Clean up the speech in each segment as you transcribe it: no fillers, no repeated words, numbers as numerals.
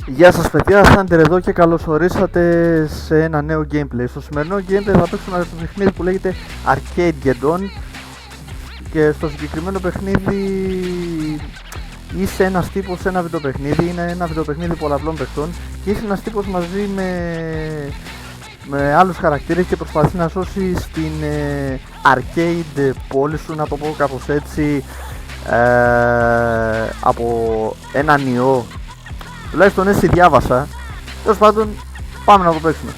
Γεια σας παιδιά, Θάντερ εδώ και καλώς ορίσατε σε ένα νέο gameplay. Στο σημερινό gameplay θα παίξουμε ένα παιχνίδι που λέγεται Arcadegeddon. Και στο συγκεκριμένο παιχνίδι είσαι ένας τύπος σε ένα βιντεοπαιχνίδι. Είναι ένα βιντεοπαιχνίδι πολλαπλών παιχτών και είσαι ένας τύπος μαζί με άλλους χαρακτήρες και προσπαθεί να σώσει την arcade πόλη σου, να το πω κάπως έτσι, από έναν ιό. Τουλάχιστον έτσι διάβασα. Τέλος πάντων, πάμε να το παίξουμε.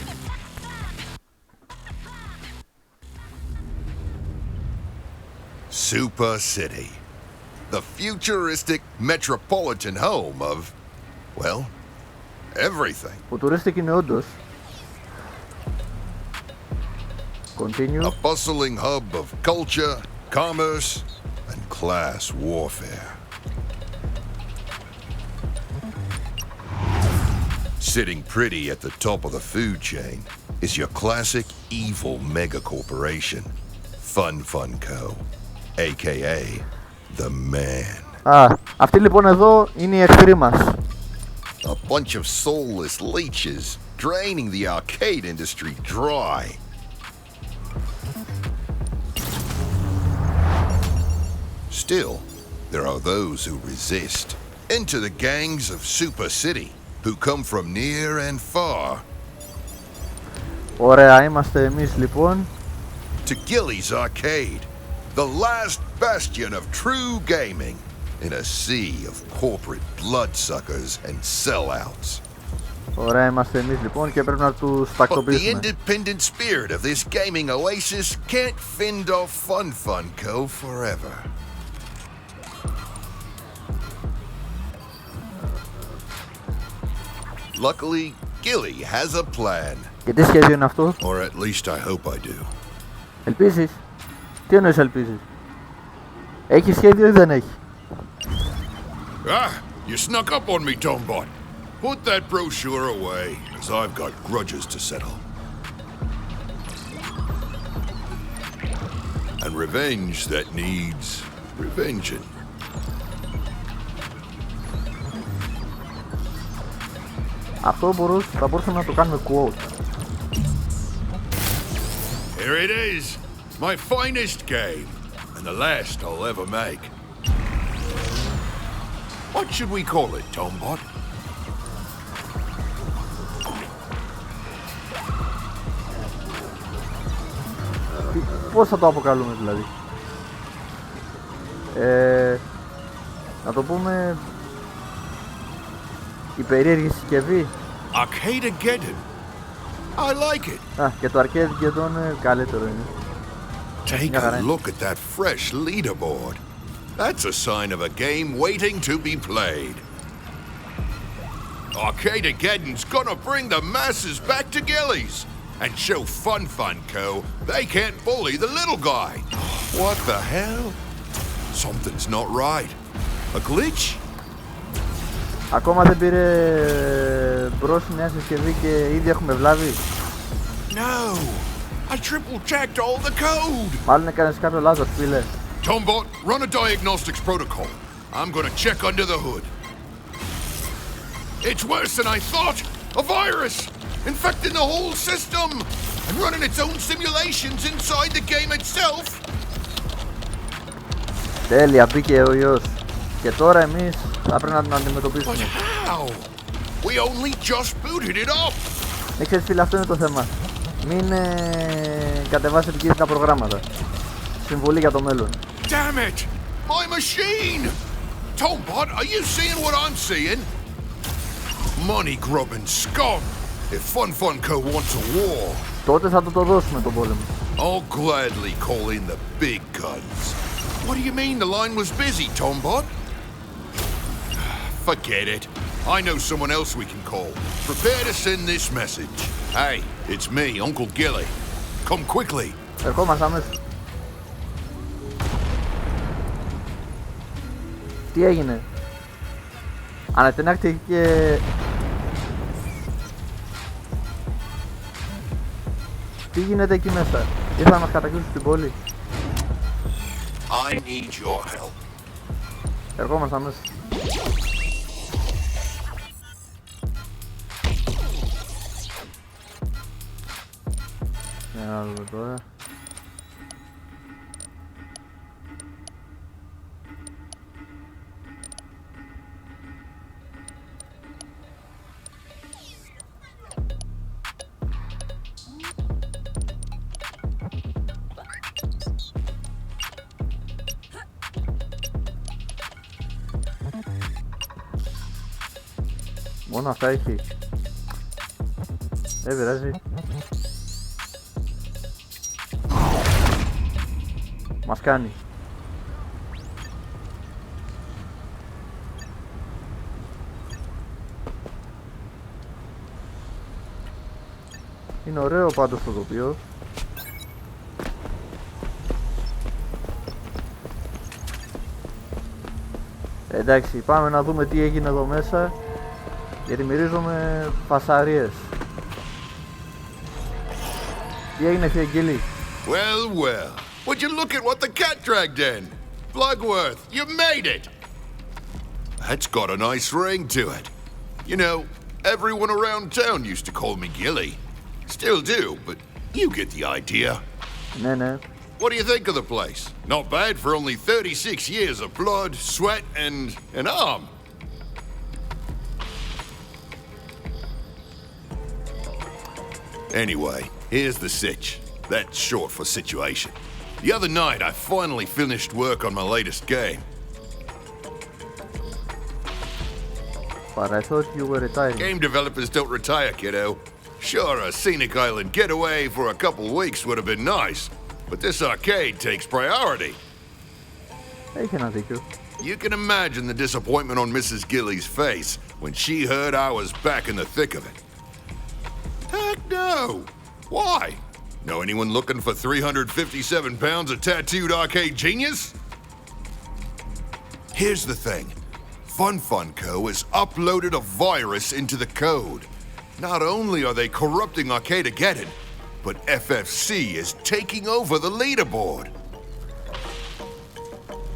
Super City, the futuristic metropolitan home of, well, everything. Futuristic είναι όντως. Continue. A bustling hub of culture, commerce, and class warfare. Sitting pretty at the top of the food chain is your classic evil mega corporation, Fun Co., aka the Man. Αυτοί λοιπόν εδώ είναι οι εχθροί μας. A bunch of soulless leeches draining the arcade industry dry. Still, there are those who resist. Enter the gangs of Super City, who come from near and far. Ωραία, είμαστε εμείς λοιπόν. To Gilly's Arcade, the last bastion of true gaming in a sea of corporate bloodsuckers and sellouts. Ωραία, είμαστε εμείς λοιπόν και πρέπει να τους But the τακτοποιήσουμε. independent spirit of this gaming oasis can't fend off Fun Co. forever. Luckily, Gilly has a plan. Και τι σχέδιο είναι αυτό? Or at least I hope I do. Ελπίζεις? Τι εννοείς ελπίζεις? Έχει σχέδιο ή δεν έχει? Ah, you snuck up on me, Tombot. Put that brochure away, as I've got grudges to settle. And revenge that needs revenging. Αυτό θα μπορούσαμε να το κάνουμε quote. Here it is, my finest game, and the last I'll ever make. What should we call it, Tombot? Πώς θα το αποκαλούμε δηλαδή? Να το πούμε η περίεργη συσκευή. Arcadegeddon. I like it. Και το Arcadegeddon καλύτερο είναι. Take a look at that fresh leaderboard. That's a sign of a game waiting to be played. Arcadegeddon's gonna bring the masses back to Gillies and show Fun Co. they can't bully the little guy. What the hell? Something's not right. A glitch? Ακόμα δεν πήρε μπρος η νέα συσκευή και ήδη έχουμε βλάβει. No, I triple-checked all the code. Μάλλον έκανες κάποιο λάθος, φίλε. Tombot, run a diagnostics protocol. I'm gonna check under the hood. It's worse than I thought. A virus, infecting the whole system and running its own simulations inside the game itself. Τέλεια, μπήκε ο ιός. Και τώρα εμείς θα πρέπει να την αντιμετωπίσουμε. But how? We only just booted it up. Ναι, ξέρεις φίλε, αυτό είναι το θέμα. Μην κατεβάσετε και τα προγράμματα. Συμβουλή για το μέλλον. Damn it! My machine! Tombot, are you seeing what I'm seeing? Money-grubbing scum! If Fun Co. wants a war, Τότε θα το δώσουμε τον πόλεμο. I'll gladly call in the big guns. What do you mean the line was busy, Tombot? Forget it. I know someone else we can call. Prepare to send this message. Hey, it's me, Uncle Gilly. Come quickly. Ερχόμαστε αμέσως. Τι έγινε? Ανατενάχθηκε και... Τι γίνεται εκεί μέσα? Ήρθα να μας κατακτήσουν στην πόλη. I need your help. Ερχόμαστε αμέσως. να δούμε τώρα. Μόνο αυτά έχει. Δεν πειράζει. Μας κάνει. Είναι ωραίο πάντως το τοπίο. Εντάξει, πάμε να δούμε τι έγινε εδώ μέσα. Γιατί μυρίζομαι φασαρίες. Τι έγινε, Φιεγγίλη? Well, well. Would you look at what the cat dragged in? Blugworth, you made it! That's got a nice ring to it. You know, everyone around town used to call me Gilly. Still do, but you get the idea. Ναι. What do you think of the place? Not bad for only 36 years of blood, sweat, and an arm. Anyway, here's the sitch. That's short for situation. The other night, I finally finished work on my latest game. But I thought you were retiring. Game developers don't retire, kiddo. Sure, a scenic island getaway for a couple weeks would have been nice, but this arcade takes priority. Έχει ένα δίκιο. You can imagine the disappointment on Mrs. Gilly's face when she heard I was back in the thick of it. Heck no! Why? Know anyone looking for 357 pounds of tattooed arcade genius? Here's the thing. Fun Co. has uploaded a virus into the code. Not only are they corrupting Arcadegeddon, but FFC is taking over the leaderboard.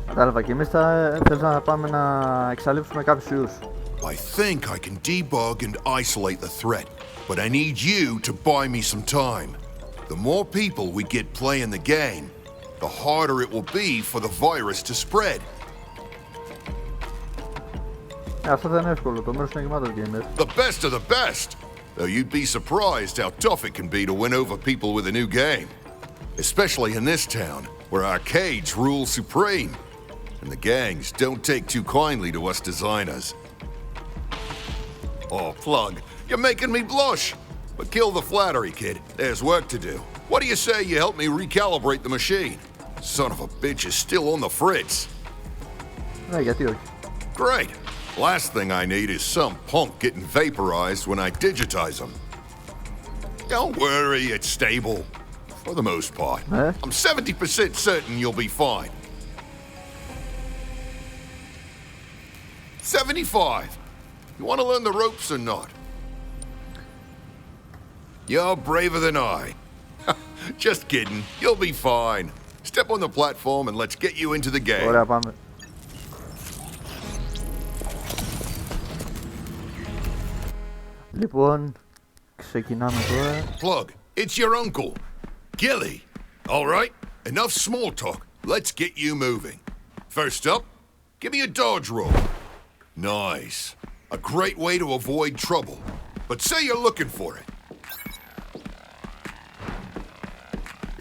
Κατάλαβα, και εμείς θέλουμε να πάμε να εξαλείψουμε κάποιους ιούς. I think I can debug and isolate the threat, but I need you to buy me some time. The more people we get playing the game, the harder it will be for the virus to spread. Αυτό δεν είναι εύκολο, το μέρος είναι γεμάτο gamers. The best of the best! Though you'd be surprised how tough it can be to win over people with a new game. Especially in this town, where arcades rule supreme, and the gangs don't take too kindly to us designers. Oh, Plug, you're making me blush! But kill the flattery, kid. There's work to do. What do you say you help me recalibrate the machine? Son of a bitch is still on the fritz. Ναι, γιατί όχι. Great. Last thing I need is some punk getting vaporized when I digitize them. Don't worry, it's stable. For the most part. I'm 70% certain you'll be fine. 75. You want to learn the ropes or not? You're braver than I. Just kidding. You'll be fine. Step on the platform and let's get you into the game. Ωραία, πάμε. Λοιπόν, ξεκινάμε τώρα. Plug, it's your uncle, Gilly. All right, enough small talk. Let's get you moving. First up, give me a dodge roll. Nice. A great way to avoid trouble. But say you're looking for it.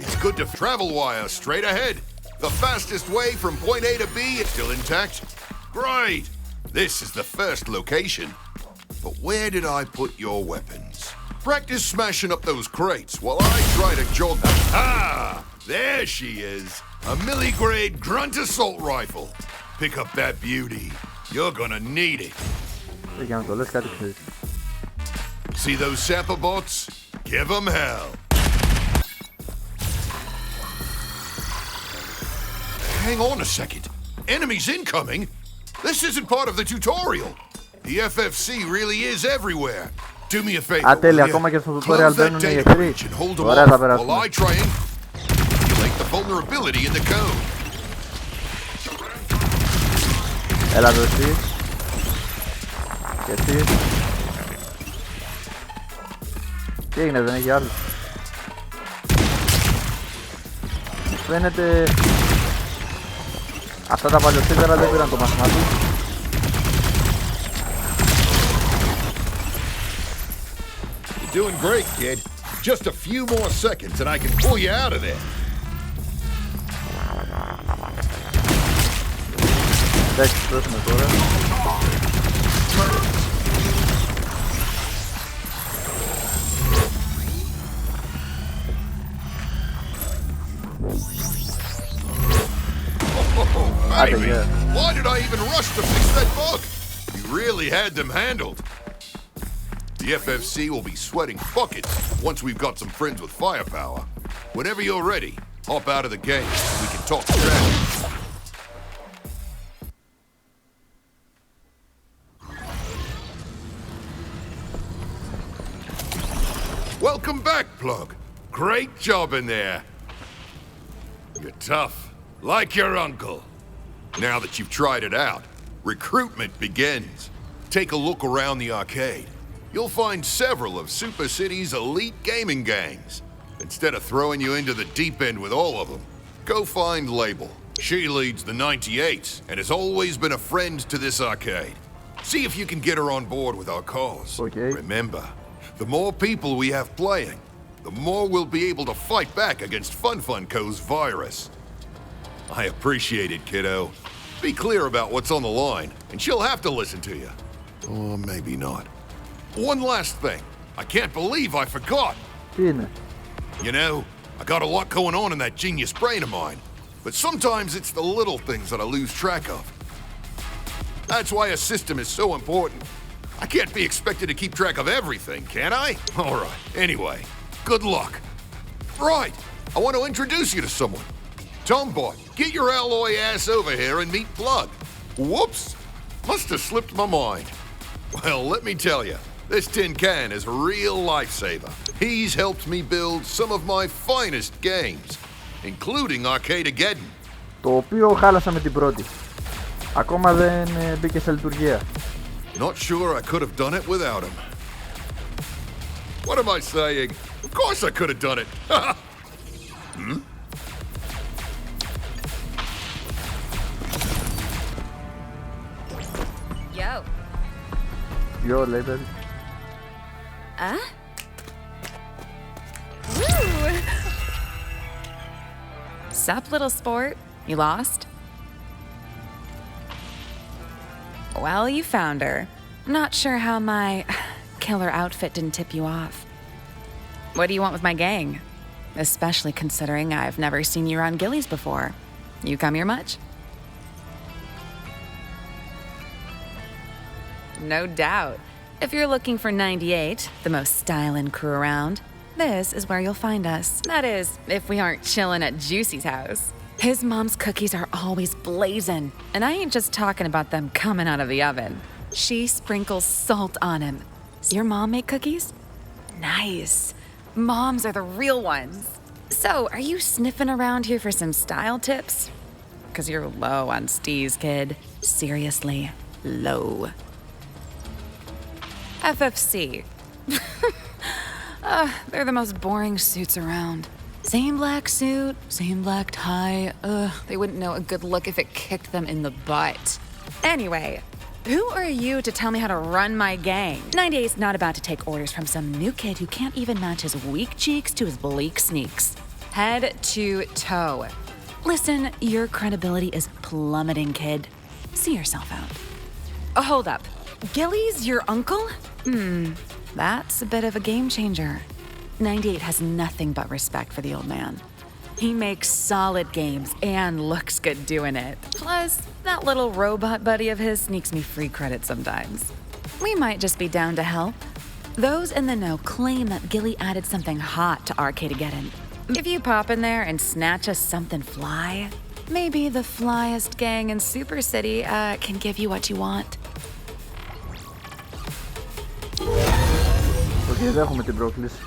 It's good to travel wire straight ahead. The fastest way from point A to B is still intact. Great. This is the first location. But where did I put your weapons? Practice smashing up those crates while I try to jog. Aha! There she is. A milligrade grunt assault rifle. Pick up that beauty. You're gonna need it. Για να το λες κάτι ξέρεις. See those sapper bots? Give them hell. Hang on a second. Enemies incoming? This isn't part of the tutorial. The FFC really is everywhere. Do me a favor. Τέλεια, ακόμα και στο tutorial μπαίνουν οι εχθροί. Ωραία, θα περάσουμε. While I try and calculate the vulnerability in the code. Έλα εδώ εσύ. Και εσύ. Τι έγινε, δεν έχει άλλους? Φαίνεται αυτά τα παλιοσίδερα δεν πήραν το μάθημα τους. You're doing great, kid. Just a few more seconds and I can pull you out of there. Εντάξει, τρώσουμε τώρα. Baby, why did I even rush to fix that bug? You really had them handled. The FFC will be sweating buckets once we've got some friends with firepower. Whenever you're ready, hop out of the game. We can talk strategy. Welcome back, Plug. Great job in there. You're tough, like your uncle. Now that you've tried it out, recruitment begins. Take a look around the arcade. You'll find several of Super City's elite gaming gangs. Instead of throwing you into the deep end with all of them, go find Label. She leads the 98s and has always been a friend to this arcade. See if you can get her on board with our cause. Okay. Remember, the more people we have playing, the more we'll be able to fight back against FunFunCo's virus. I appreciate it, kiddo. Be clear about what's on the line, and she'll have to listen to you. Or maybe not. One last thing. I can't believe I forgot. Τι είναι? You know, I got a lot going on in that genius brain of mine, but sometimes it's the little things that I lose track of. That's why a system is so important. I can't be expected to keep track of everything, can I? All right. Anyway, good luck. Right. I want to introduce you to someone. Tombot, get your alloy ass over here and meet Plug. Whoops. Must have slipped my mind. Well, let me tell you, this tin can is a real lifesaver. He's helped me build some of my finest games, including Arcadegeddon. Το οποίο χάλασα με την πρώτη. Ακόμα δεν μπήκε σε λειτουργία. Not sure I could have done it without him. What am I saying? Of course I could have done it. Yo. Yo, label. Woo! Sup, little sport? You lost? Well, you found her. Not sure how my killer outfit didn't tip you off. What do you want with my gang? Especially considering I've never seen you around Gillies before. You come here much? No doubt. If you're looking for 98, the most stylin' crew around, this is where you'll find us. That is, if we aren't chillin' at Juicy's house. His mom's cookies are always blazing, and I ain't just talking about them coming out of the oven. She sprinkles salt on them. Your mom make cookies? Nice. Moms are the real ones. So, are you sniffing around here for some style tips? 'Cause you're low on steez, kid. Seriously, low. FFC. They're the most boring suits around. Same black suit, same black tie. They wouldn't know a good look if it kicked them in the butt. Anyway, who are you to tell me how to run my gang? 98's not about to take orders from some new kid who can't even match his weak cheeks to his bleak sneaks. Head to toe. Listen, your credibility is plummeting, kid. See yourself out. Oh, hold up. Gilly's your uncle? That's a bit of a game changer. 98 has nothing but respect for the old man. He makes solid games and looks good doing it. Plus, that little robot buddy of his sneaks me free credit sometimes. We might just be down to help. Those in the know claim that Gilly added something hot to Arcadegeddon. If you pop in there and snatch us something fly, maybe the flyest gang in Super City can give you what you want. Okay, δέχομαι την πρόκληση.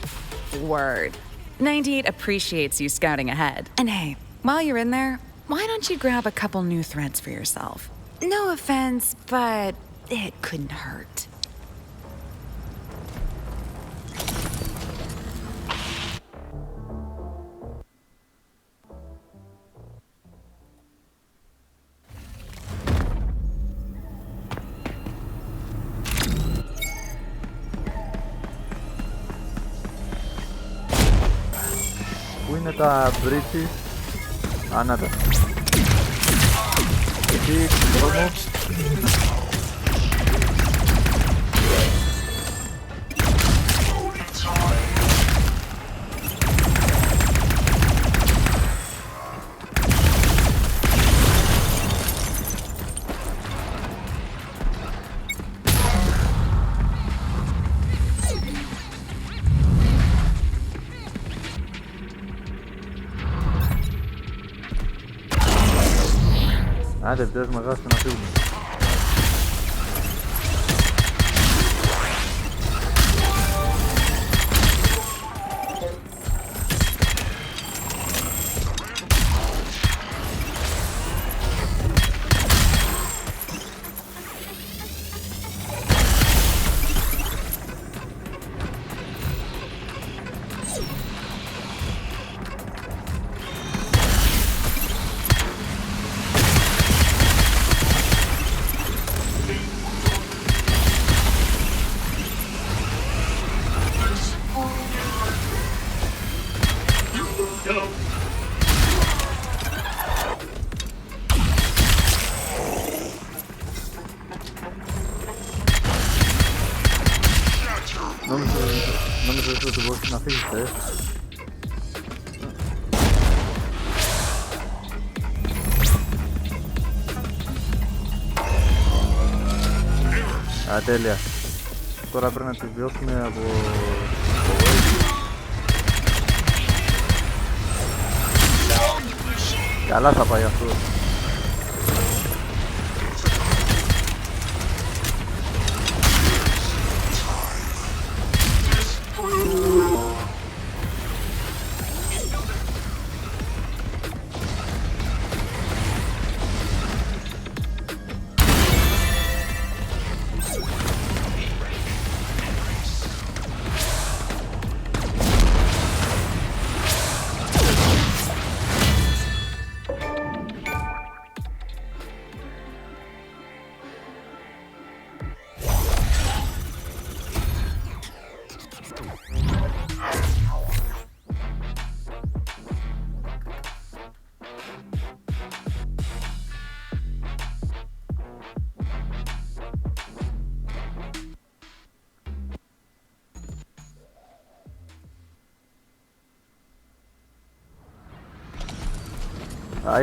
Word. 98 appreciates you scouting ahead. And hey, while you're in there, why don't you grab a couple new threads for yourself? No offense, but it couldn't hurt. Πού είναι τα bridges? Να τα. Εκεί, δρόμο. Άντε, επιτέλους μεγάλωστε να φύγουμε. Νόμιζα ότι μπορείς να φύγεις, τέλεια. Τώρα πρέπει να τη βιώσουμε από το καλά θα πάει αυτό.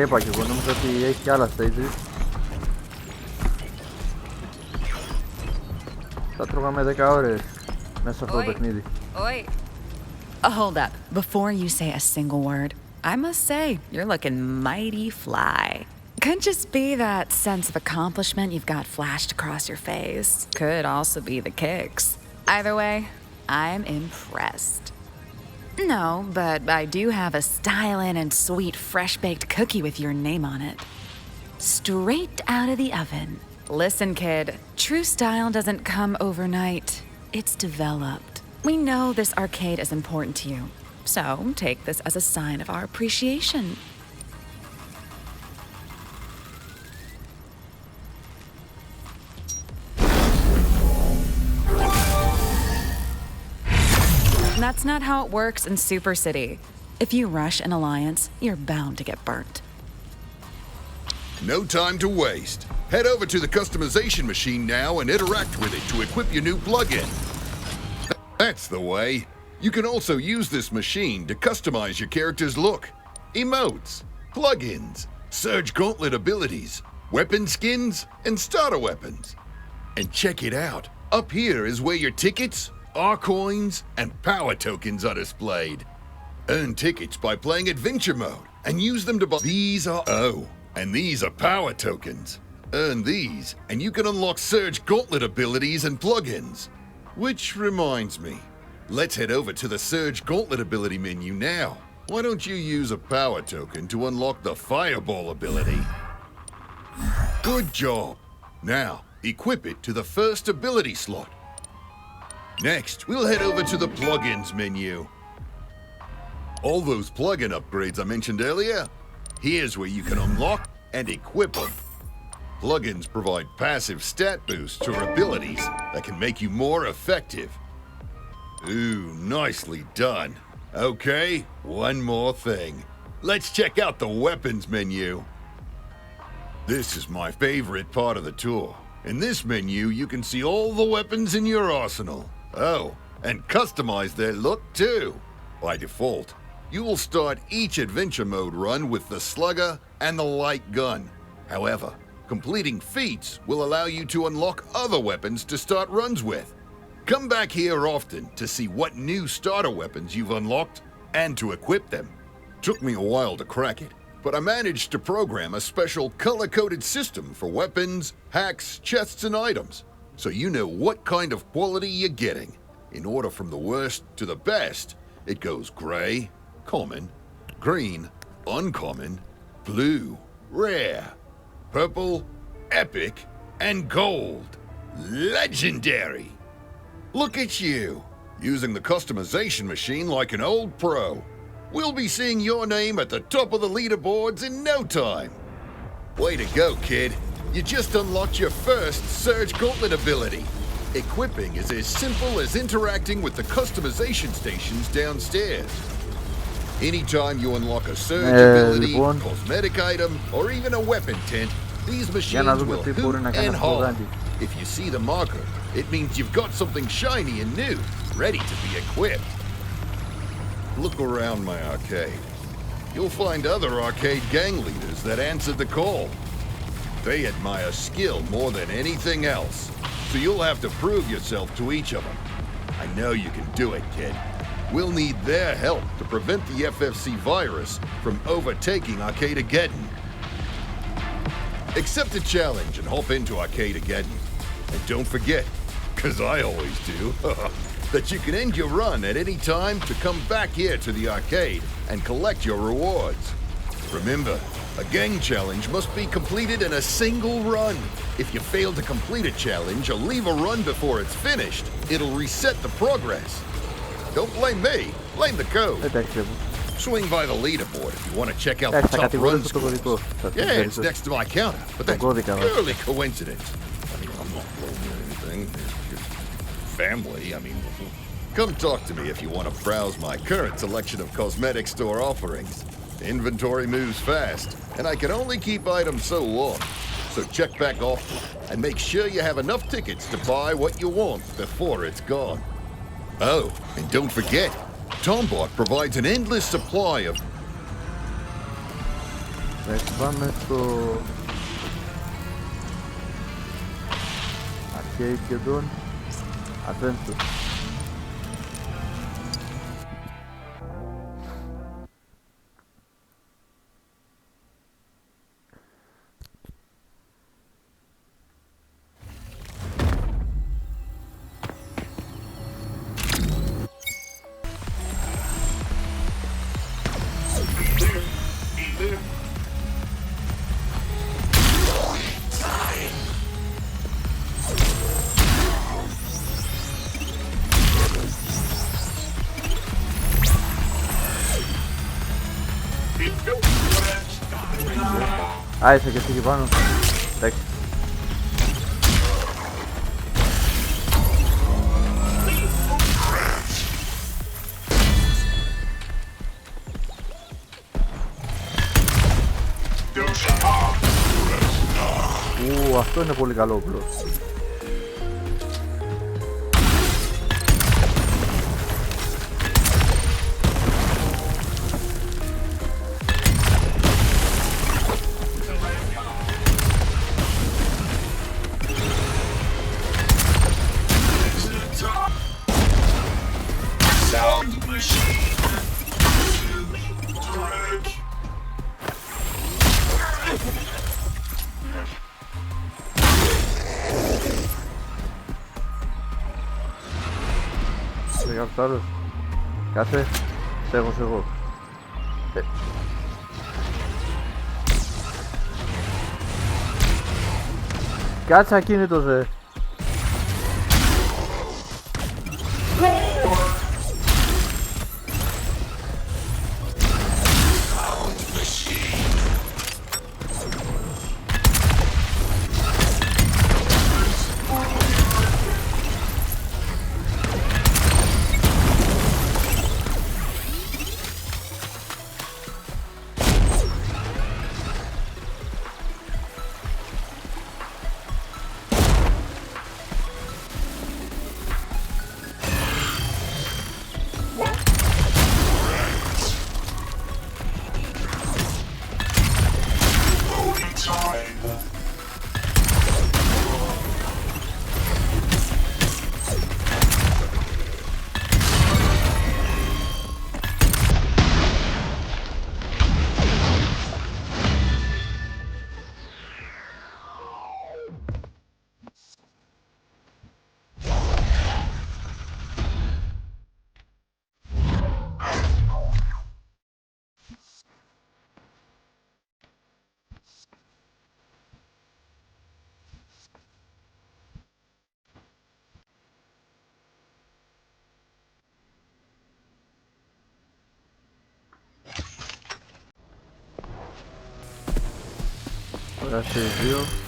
Είπα και εγώ, νόμιζα ότι έχει και άλλα stages. Θα τρώγαμε 10 ώρες μέσα σε αυτό το παιχνίδι. Hold up. Before you say a single word, I must say, you're looking mighty fly. Could just be that sense of accomplishment you've got flashed across your face. Could also be the kicks. Either way, I'm impressed. No, but I do have a stylin' and sweet fresh-baked cookie with your name on it. Straight out of the oven. Listen, kid, true style doesn't come overnight. It's developed. We know this arcade is important to you, so take this as a sign of our appreciation. That's not how it works in Super City. If you rush an alliance, you're bound to get burnt. No time to waste. Head over to the customization machine now and interact with it to equip your new plugin. That's the way. You can also use this machine to customize your character's look, emotes, plugins, Surge Gauntlet abilities, weapon skins, and starter weapons. And check it out. Up here is where your tickets, R-coins, and power tokens are displayed. Earn tickets by playing Adventure Mode and use them to buy. These are and these are power tokens. Earn these and you can unlock Surge Gauntlet abilities and plugins. Which reminds me, let's head over to the Surge Gauntlet ability menu now. Why don't you use a power token to unlock the Fireball ability? Good job. Now, equip it to the first ability slot. Next, we'll head over to the plugins menu. All those plugin upgrades I mentioned earlier, here's where you can unlock and equip them. Plugins provide passive stat boosts or abilities that can make you more effective. Ooh, nicely done. Okay, one more thing. Let's check out the weapons menu. This is my favorite part of the tour. In this menu, you can see all the weapons in your arsenal. Oh, and customize their look too. By default, you will start each adventure mode run with the slugger and the light gun. However, completing feats will allow you to unlock other weapons to start runs with. Come back here often to see what new starter weapons you've unlocked and to equip them. Took me a while to crack it, but I managed to program a special color-coded system for weapons, hacks, chests, and items, so you know what kind of quality you're getting. In order from the worst to the best, it goes gray, common, green, uncommon, blue, rare, purple, epic, and gold. Legendary! Look at you, using the customization machine like an old pro. We'll be seeing your name at the top of the leaderboards in no time. Way to go, kid. You just unlocked your first Surge Gauntlet ability. Equipping is as simple as interacting with the customization stations downstairs. Anytime you unlock a surge ability, cosmetic item, or even a weapon tent, these machines will hoot and holler. If you see the marker, it means you've got something shiny and new, ready to be equipped. Look around my arcade. You'll find other arcade gang leaders that answered the call. They admire skill more than anything else, so you'll have to prove yourself to each of them. I know you can do it, kid. We'll need their help to prevent the FFC virus from overtaking Arcadegeddon. Accept a challenge and hop into Arcadegeddon. And don't forget, 'cause I always do, that you can end your run at any time to come back here to the arcade and collect your rewards. Remember, a gang challenge must be completed in a single run. If you fail to complete a challenge or leave a run before it's finished, it'll reset the progress. Don't blame me, blame the code. Swing by the leaderboard if you want to check out the top run scores. Yeah, it's next to my counter, but that's purely coincidence. I mean, I'm not blaming anything. It's just family, I mean. Come talk to me if you want to browse my current selection of cosmetic store offerings. Inventory moves fast, and I can only keep items so long. So check back often, and make sure you have enough tickets to buy what you want before it's gone. Oh, and don't forget, Tombot provides an endless supply of... Πάμε στο Arcadegeddon Adventure. Α, είσαι και εσύ εκεί πάνω. Εντάξει. Αυτό είναι πολύ καλό όπλο. Κάποιος άλλος. Κάτσε. Σε εγώ. Κάτσε ακίνητος ρε. Κάτσε 2.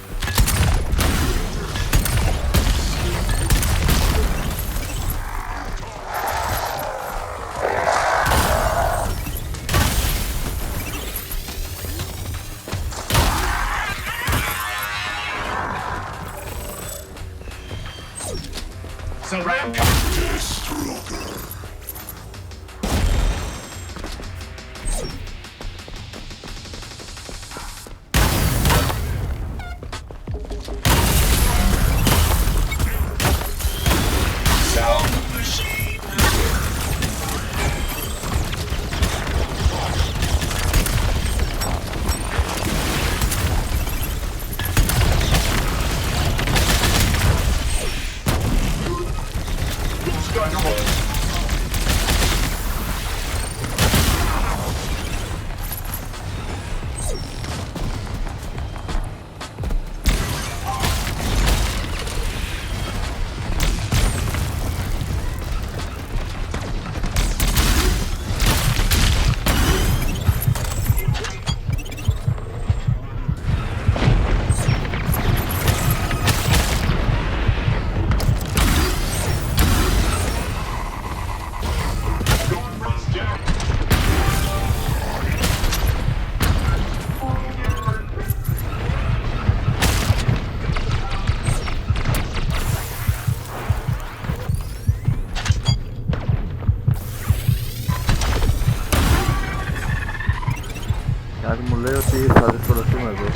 Κάτι μου λέει ότι θα δυσκολευτούμε εδώ.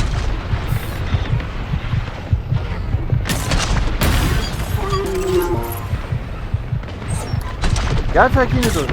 Κάτσε ακίνητος,